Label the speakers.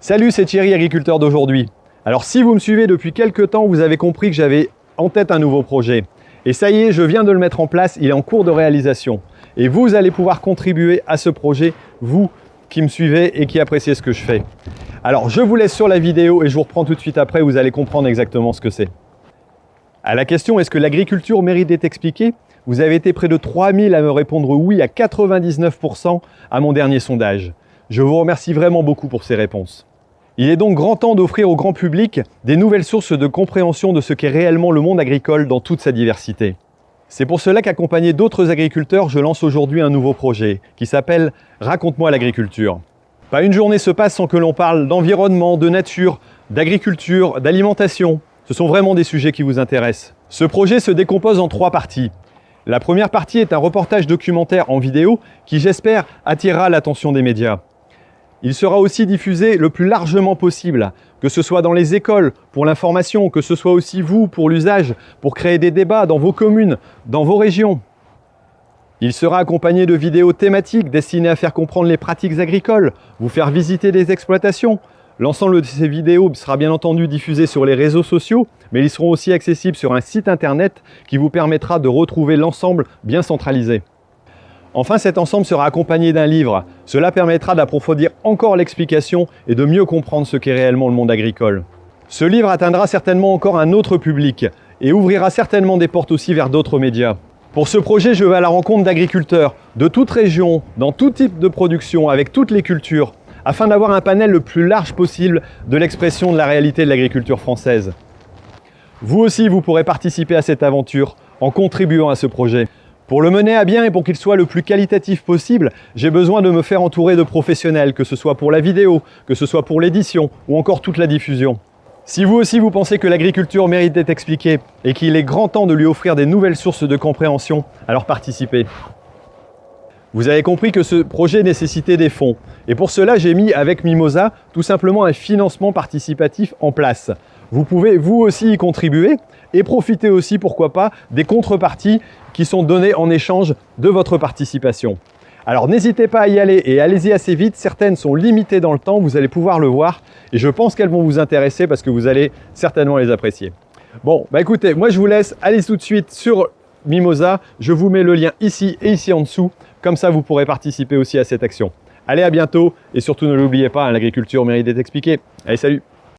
Speaker 1: Salut, c'est Thierry, agriculteur d'aujourd'hui. Alors si vous me suivez depuis quelques temps, vous avez compris que j'avais en tête un nouveau projet. Et ça y est, je viens de le mettre en place, il est en cours de réalisation. Et vous allez pouvoir contribuer à ce projet, vous qui me suivez et qui appréciez ce que je fais. Alors je vous laisse sur la vidéo et je vous reprends tout de suite après, vous allez comprendre exactement ce que c'est. À la question « Est-ce que l'agriculture mérite d'être expliquée ?» Vous avez été près de 3000 à me répondre oui à 99% à mon dernier sondage. Je vous remercie vraiment beaucoup pour ces réponses. Il est donc grand temps d'offrir au grand public des nouvelles sources de compréhension de ce qu'est réellement le monde agricole dans toute sa diversité. C'est pour cela qu'accompagné d'autres agriculteurs, je lance aujourd'hui un nouveau projet qui s'appelle « Raconte-moi l'agriculture ». Pas une journée se passe sans que l'on parle d'environnement, de nature, d'agriculture, d'alimentation. Ce sont vraiment des sujets qui vous intéressent. Ce projet se décompose en 3 parties. La première partie est un reportage documentaire en vidéo qui, j'espère, attirera l'attention des médias. Il sera aussi diffusé le plus largement possible, que ce soit dans les écoles pour l'information, que ce soit aussi vous pour l'usage, pour créer des débats dans vos communes, dans vos régions. Il sera accompagné de vidéos thématiques destinées à faire comprendre les pratiques agricoles, vous faire visiter des exploitations. L'ensemble de ces vidéos sera bien entendu diffusé sur les réseaux sociaux, mais ils seront aussi accessibles sur un site internet qui vous permettra de retrouver l'ensemble bien centralisé. Enfin, cet ensemble sera accompagné d'un livre. Cela permettra d'approfondir encore l'explication et de mieux comprendre ce qu'est réellement le monde agricole. Ce livre atteindra certainement encore un autre public et ouvrira certainement des portes aussi vers d'autres médias. Pour ce projet, je vais à la rencontre d'agriculteurs de toute région, dans tout type de production, avec toutes les cultures, afin d'avoir un panel le plus large possible de l'expression de la réalité de l'agriculture française. Vous aussi, vous pourrez participer à cette aventure en contribuant à ce projet. Pour le mener à bien et pour qu'il soit le plus qualitatif possible, j'ai besoin de me faire entourer de professionnels, que ce soit pour la vidéo, que ce soit pour l'édition ou encore toute la diffusion. Si vous aussi vous pensez que l'agriculture mérite d'être expliquée et qu'il est grand temps de lui offrir des nouvelles sources de compréhension, alors participez. Vous avez compris que ce projet nécessitait des fonds. Et pour cela, j'ai mis avec Mimosa tout simplement un financement participatif en place. Vous pouvez vous aussi y contribuer et profiter aussi, pourquoi pas, des contreparties qui sont données en échange de votre participation. Alors n'hésitez pas à y aller et allez-y assez vite. Certaines sont limitées dans le temps, vous allez pouvoir le voir. Et je pense qu'elles vont vous intéresser parce que vous allez certainement les apprécier. Bon, bah écoutez, moi je vous laisse, allez tout de suite sur Mimosa. Je vous mets le lien ici et ici en dessous. Comme ça, vous pourrez participer aussi à cette action. Allez, à bientôt et surtout ne l'oubliez pas, l'agriculture mérite d'être expliquée. Allez, salut!